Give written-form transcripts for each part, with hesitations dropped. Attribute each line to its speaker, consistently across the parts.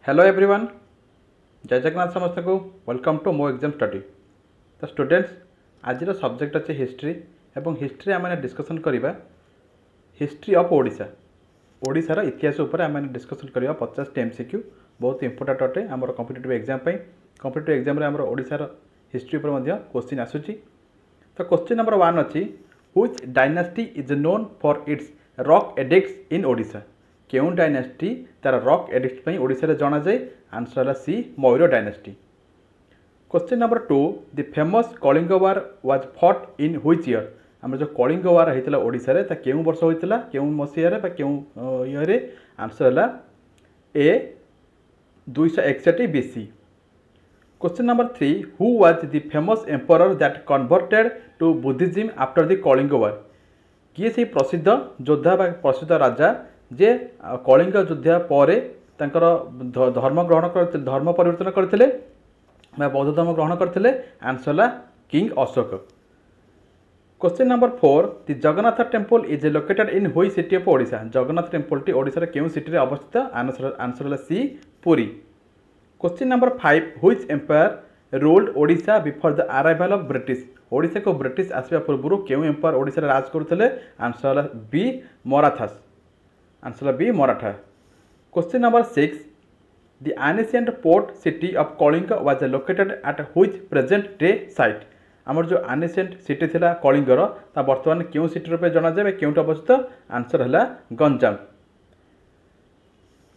Speaker 1: Hello everyone, जय जगन्नाथ समस्त को वेलकम टू मो एग्जाम स्टडी। तो स्टूडेंट्स, आज सब्जेक्ट अच्छे हिस्ट्री एवं हिस्ट्री आम डिस्कसन करवा हिस्ट्री ऑफ ओडिशा। ओडिशार इतिहास उपर आम डिस्कसन करवा 50 MCQ बहुत इंपोर्टेंट अटे आम कॉम्पिटिटिव एग्जाम। कॉम्पिटिटिव एग्जाम आम ओडिशार हिस्ट्री उपर क्वेश्चन आसूची। तो क्वेश्चन नंबर 1 अच्छी, which dynasty is known for its rock edicts in Odisha. केउं डायनास्टी तार रॉक एडिक्ट पर ओडिशा जना जाए? आंसर है C, Mayur dynasty. Question number 2, the famous Kalinga war was fought in which year. आम जो कलिंग वार होता ओडिशा रे केउं वर्ष होता, केउं मसीह केउं ईयर? आंसर है A 261 BC। Question number 3, who was the famous emperor that converted to Buddhism after the Kalinga war. किए से प्रसिद्ध योद्धा प्रसिद्ध राजा जे कलिंग युद्ध पर धर्म ग्रहण कर धर्म परिवर्तन करते बौद्ध धर्म ग्रहण करते? आंसर है king Ashok. Question number 4, the Jagannath temple is located in which city of Odisha. Jagannath temple टी ओडिशा केउं सिटी रे अवस्थित? आंसर है C, Puri. Question number 5, which empire ruled Odisha before the arrival of British. Odisha को ब्रिटिश आसवा पूर्व केउं एम्पायर ओडिशा राज करते? आंसर है B, Marathas. Answer B, Maratha. Question number 6, the ancient port city of Kalinga was located at which present day site. आमर जो ancient city थिला कलिंगर ता वर्तमान क्यों सिटी रूपे जना जाए, क्यों अवस्थित? आंसर है Ganjam.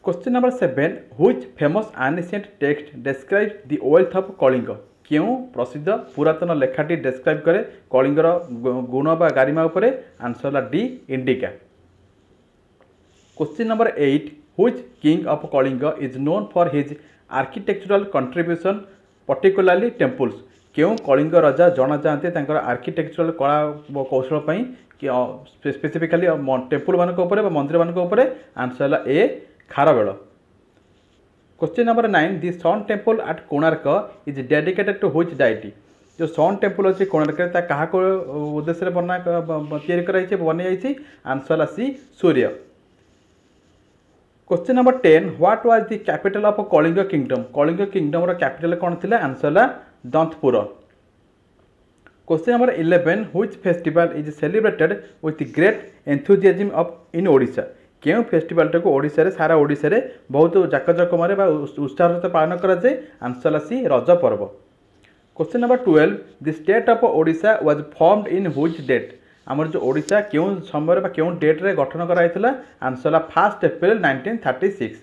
Speaker 1: Question number 7, which famous ancient text describe the wealth of Kalinga. क्यों प्रसिद्ध पुरातन लेखाटी डिस्क्राइब करे कलिंगर गुण बा गारिमा उपरे? आंसर है D, Indica. Question number 8, which king of Kalinga is known for his architectural contribution particularly temples. क्यों कलिंग राजा जना जाते आर्किटेक्चरल कला कौशल स्पेसिफिकाली टेम्पल मानक मंदिर मानक? आंसर है A, Kharavela. Question number 9, the sun temple at Konark is dedicated to which deity. जो सन टेम्पल अच्छे कोणार्क क्या उद्देश्य बनाई? आंसर है C, Surya. Question number 10, what was the capital of Kalinga kingdom. Kalinga kingdom capital कौन थी? आंसर है Dantapur. Question number 11, which festival is celebrated with great enthusiasm of in Odisha. क्यों फेस्टिवल टाक ओडिशा रे सारा ओडिशा रे बहुत जाकजकम उत्साह सहित पालन कराए? आंसर है C, Raja Parba. Question number 12, the state of Odisha was formed in which date. आमर जो ओडिशा क्यों समय क्यों डेट रे गठन कराइला? आंसर है 1 April 1936।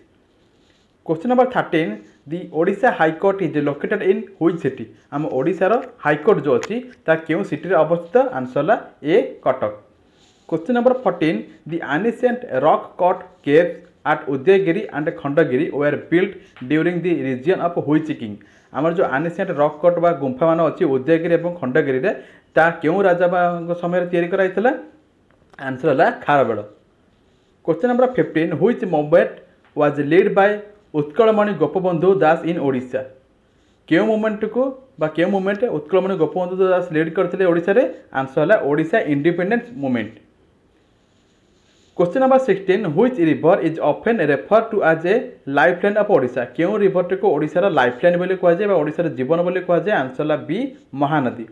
Speaker 1: Question number 13, the Odisha high court is located in which city. आम ओडिशार हाईकोर्ट जो अच्छी क्यों सिटी रे अवस्थित? आंसर है A, Cuttack. Question number 14, the ancient rock cut caves at Udayagiri and Khandagiri were built during the region of which king. आमर जो एनिशिएंट रॉक कट बा गुंफा मान अच्छी उदयगिरी और खंडगिरी रे ता क्यों राजा समय तैयारी कराइला? आंसर है Kharavela. Question number 15, which movement was lead by Utkalmani Gopabandhu Das in Odisha. क्यों मूवमेंट को क्यों मूवमेंट उत्कलमणि गोपबंधु दास लीड करते ओडिशा रे? आंसर है Odisha independence movement. Question number 16, which river is often refer to as a lifeline of Odisha. क्यों रिवर को ओडिशार लाइफलाइन बोली कहुए ओडिशार जीवन बोली कहुए? आंसर है B, Mahanadi.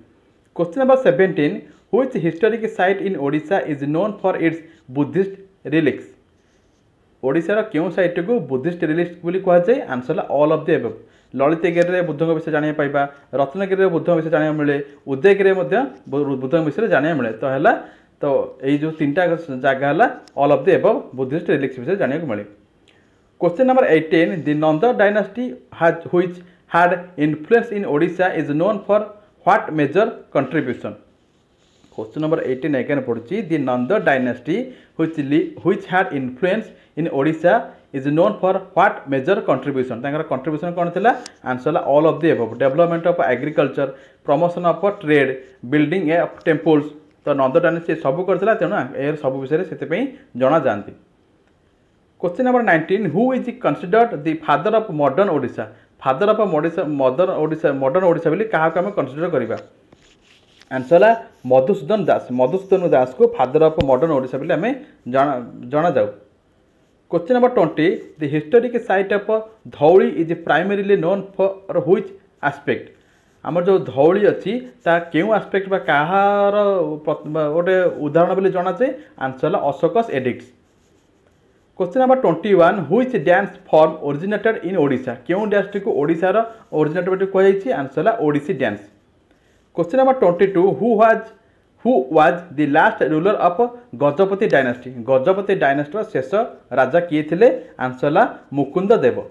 Speaker 1: Question number 17, which historic site in Odisha is known for its Buddhist relics. ओडिशार क्यों साइट को बुद्धिस्ट रिलिक्स बोली कहुए? आंसर है all of the above. Lalitgiri में बुद्ध विषय जाना पाइबा, रत्नगिरी में बुद्ध विषय जाना मिले, उदयगिरी बुद्ध विषय जाना मिले। तो यही जो 3टा जगह है all of the above Buddhist relics विषय जाना मिले। Question number 18, the Nanda dynasty which had influence in Odisha is known for what major contribution. Question number 18 again पढ़ुची, the Nanda dynasty which had influence in Odisha is known for what major contribution. Contribution कौन थी? Answer है all of the above. Development of agriculture, promotion of trade, building of temples. तो Nanda dynasty सब करता, तेणु ए सब विषय से जना जाती। Question number 19, who is considered the father of modern Odisha. Father of modern Odisha बोली क्या कंसिडर करवा? आंसर है मधुसूदन दास। मधुसूदन दास को फादर ऑफ मॉडर्न ओडिशा बोली आम जना जाऊ। Question number 20. The historic site of Dhauli is primarily known for which aspect? आमर जो धौली अच्छी ता क्यों आस्पेक्ट बा कहार गोटे उदाहरण बोली जनाचे आंसर है Ashoka's addicts. Question number 21. Which dance form originated in Odisha? क्यों डांस टी को ओडिशार ओरिजिनेट बोली कहुई आंसर है Odissi dance. Question number 22. Who was the last ruler of Gajapati dynasty? Gajapati dynasty शेष राजा किए थे? आंसर है Mukund Dev.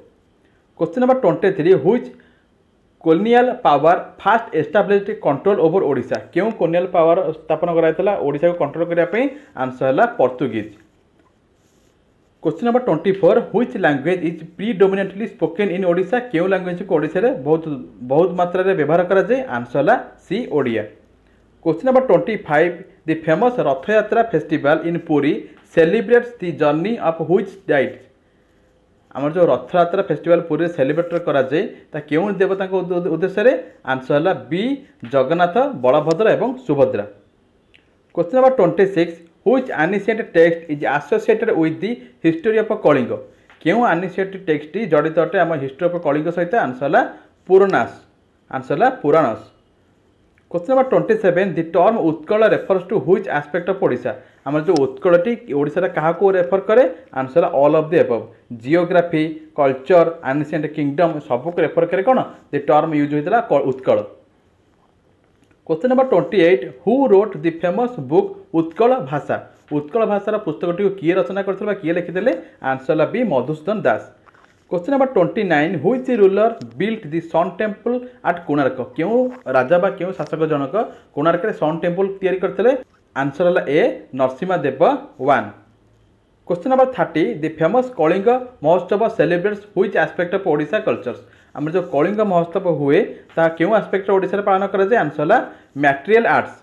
Speaker 1: Question number 23. Which colonial power first established control over Odisha? क्यों कोलोनियल पावर स्थापन कराइला ओडिशा को कंट्रोल करने? आंसर है Portuguese. Question number 24. Which language is predominantly spoken in Odisha? क्यों लैंग्वेज को ओडिशा रे बहुत मात्रा रे व्यवहार करा जाए? आंसर है C Odia. Question number 25. The famous Rath Yatra festival in Puri celebrates the journey of which deities? आमर जो रथ यात्रा फेस्टिवल पुरी सेलिब्रेट करा जाए ता क्यों देवता को उद्देश्य रे? आंसर है बी जगन्नाथ, बलभद्र एवं Subhadra. Question number 26. Which ancient text is associated with the history of Kalinga? क्यों एनिशिएंट टेक्स्ट जड़ित अटे आम हिस्टोरी ऑफ कलिंग सहित? आंसर है पुराणास। आंसर है Puranas. Question number 27. The term Utkal refers to which aspect of Odisha? आम जो उत्कलटी ओडिशा क्या रेफर करे? आंसर है all of the above. Geography, culture, ancient kingdom सबको रेफर करे कौन? द टर्म यूज होता Utkal. Question number 28. Who wrote the famous book Utkal Bhasha? Utkal भाषार पुस्तकटी को किए रचना करथिले किए लिखिथिले? आंसर है B Madhusudan Das. Question number 29. Which ruler built the sun temple at Konark? क्यों राजा बा क्यों शासक जनक कोणार्क रे सन टेम्पल तैयारी करथिले? आंसर है A Narasimhadeva 1। Question number 30. The famous Kalinga Mahotsav celebrates which aspect of Odisha cultures? आम जो कलिंग महोत्सव हुए ता क्यों एस्पेक्ट ओडिशा पालन करा जाए? आंसर है martial arts.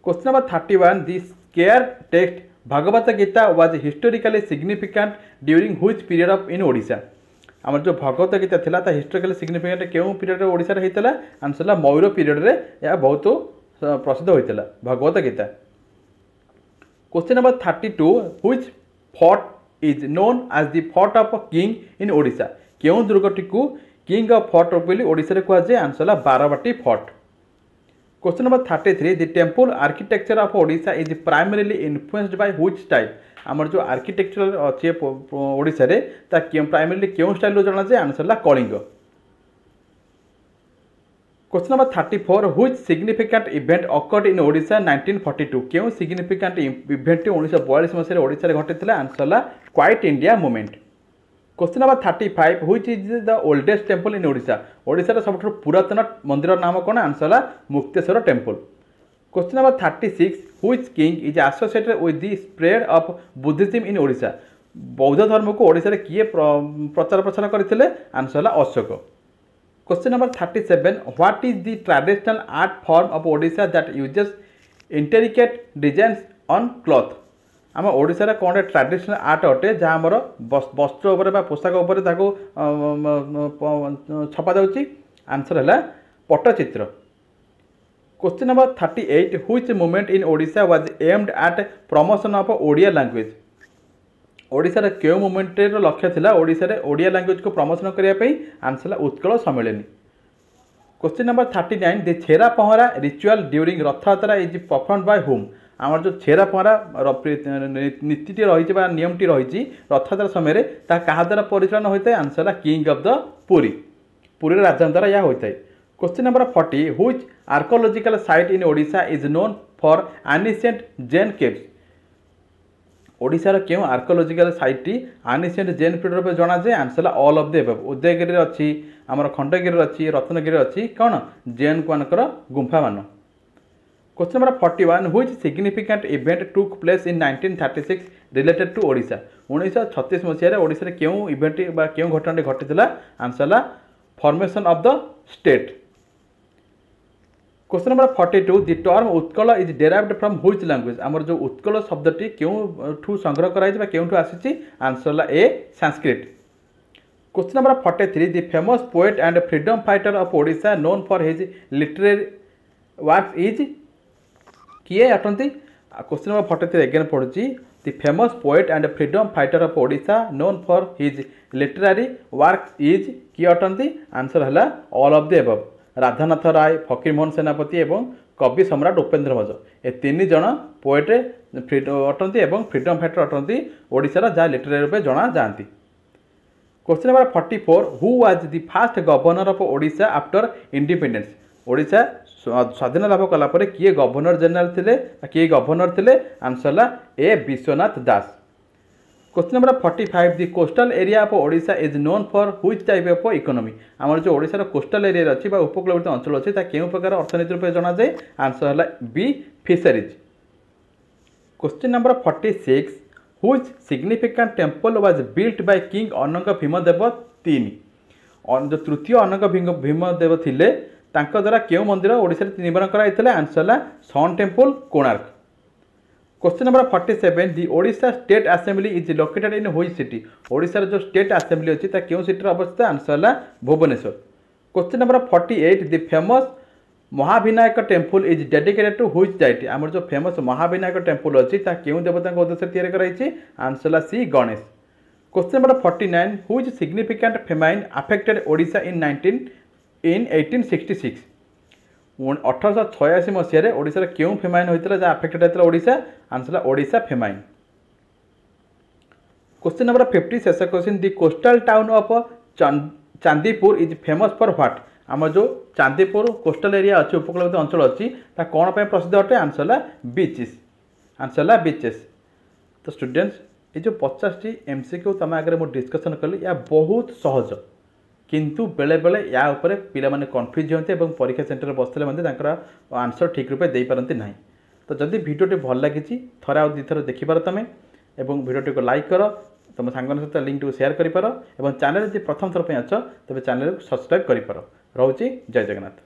Speaker 1: Question number 31. The sacred text Bhagavad Gita was historically significant during which period of in Odisha? आम जो भगवत गीता थिला ता हिस्टोरिकली सिग्निफिकेंट क्यों पीरियड रे ओडिशा रे हेतला? आंसर है मयूर पीरियड रे या बहुत प्रसिद्ध होइतला Bhagavad Gita. Question number 32. Which fort is known as the fort of king in Odisha? क्यों दुर्गटी को किंग ऑफ फोर्ट बोली ओडिशा रे कहा जाए? आंसर है Barabati fort. Question number 33. The temple architecture of Odisha is primarily influenced by which style? आमर जो आर्किटेक्चर अच्छे ओडिशा रे ता प्राइमरीली क्यों स्टाइल जना जाए? आंसर है Kalinga. Question number 34. Which significant event occurred in Odisha 1942? क्यों सिग्निफिकेंट इवेंट 1942 मसीह ओडिशा रे घटी? आंसर है quite India movement. Question number 35. Which is the oldest temple in Odisha? Odisha सब पुरातन मंदिर नाम कौन? आंसर है Mukteshwar temple. Question number 36. Which king is associated with the spread of Buddhism इन ओडिशा? बौद्ध धर्म को ओडिशा रे किए प्रचार प्रसार करथिले? आंसर है Ashok. Question number 37. What is the traditional art form of Odisha that uses intricate designs on cloth? आम ओडिशा रे कौन ट्रेडिशनल आर्ट अटे जहाँ आमर वस्त्र उपर बा पोशाक उपर ताको छपा जाउची? आंसर है Pattachitra. Question number 38. Which movement in Odisha was aimed at promotion of Odia language? Odisha रे क्यों मूवमेंट रो लक्ष्य थिला ओडिशा रे ओडिया लैंग्वेज को प्रमोशन करिया पई? आंसर है उत्कल सम्मेलन। Question number 39. द छेरा पहरा रिचुअल ड्यूरिंग रथ यात्रा इज परफॉर्म्ड बाय हुम? आमर जो छेरा पहरा नीति रही नियमटी रही रथ यात्रा समय ता क्या द्वारा परिचालन होता है? आंसर है king of the Puri, Puri राजा द्वारा यह होता है। Question number 40. Which archaeological site in Odisha is known for ancient Jain caves? ओडिशार क्यों archaeological site ancient Jain period पर जना जाए? आंसर है all of the above. Udayagiri अच्छी, आमर खंडगिरी अच्छी, रत्नगिरी अच्छी कौन? जैन मानकर गुंफा मान। Question number 41. Which significant event took place in 1936 related to Odisha? 1936 मसीह ओडिशा क्यों इवेंट क्यों घटना घटी? आंसर है formation of the state. Question number 42. The term Utkal is derived from which language? आमर जो उत्कल शब्दटी क्यों संग्रह कराई क्यों आसी? आंसर है A Sanskrit. Question number 43. The famous poet and freedom fighter of Odisha known for his literary works is किए अटंती? क्वेश्चन नंबर 43 अगेन पढ़ुची। The famous poet and freedom fighter of Odisha known for his literary work is किए अटंती answer है all of the above Radhanath Ray Fakir Mohan Senapati एवं कवि सम्राट उपेन्द्र भंज ए तीन जन पोएट अटंती एवं फ्रीडम फाइटर अटंती ओडिशार जहाँ लिटरारी रूपे जना जाती। Question number 44 who was the fast governor of Odisha after independence Odisha स्वाधीन लाभ कला परे किए गवर्नर जनरल थिले किए गवर्नर थिले आंसर है A Biswanath Das. Question number 45 the coastal area of Odisha is known for which type of economy आमर जो ओडिशार कोस्टल एरिया अच्छी उपकूलवर्ती अंचल अच्छी केउं प्रकार अर्थनीति रूप जना जाए आंसर है B fisheries. Question number 46 which significant temple was built by king Anang Bhimdev तीन जो तृतीय अनंग भीमदेव थिले तांका द्वारा केउं मंदिर ओडिशा निर्माण कराइथिले आंसर है sun temple Konark. Question number 47 the Odisha state assembly is located in which city ओडिशार जो स्टेट असेंबली अच्छी केउं सिटी अवस्थित आंसर है Bhubaneswar. Question number 48 the famous Mahavinayak temple is dedicated to which deity आमर जो फेमस महाविनायक टेम्पल अच्छी केउं देवता उद्देश्य तैयार कराई आंसर है C Ganesh. Question number 49 which significant famine affected Odisha in 1866 1886 मसीह ओडिशार केउं फेमाइन होता जहाँ अफेक्टेड होता Odisha answer Odisha famine. Question number 50 शेष question the coastal town of Chandipur is famous for what आम जो चांदीपुर कोस्टल एरिया अच्छी उपकूलवर्ती अंचल अच्छी कौन पर प्रसिद्ध अटे आंसर है बीचेस आंसर है बीचेस। तो स्टूडेंट्स ये जो 50 MCQ तुम आगे मुझे डिस्कसन कली या बहुत सहज किंतु बेले बेले या उपरे पिला माने कन्फ्यूज होते और परीक्षा सेंटर बसले आंसर ठीक रूपे दे पारती ना। तो जदि भिडियोटी भल लगी थरे आ दुईथर देखिपार तुम एवं भिडियोटी को लाइक कर तुम सांगन सहित लिंक को शेयर कर चैनल जब प्रथम थर पे अच तेज चैनल को सब्सक्राइब कर रोचे। जय जगन्नाथ।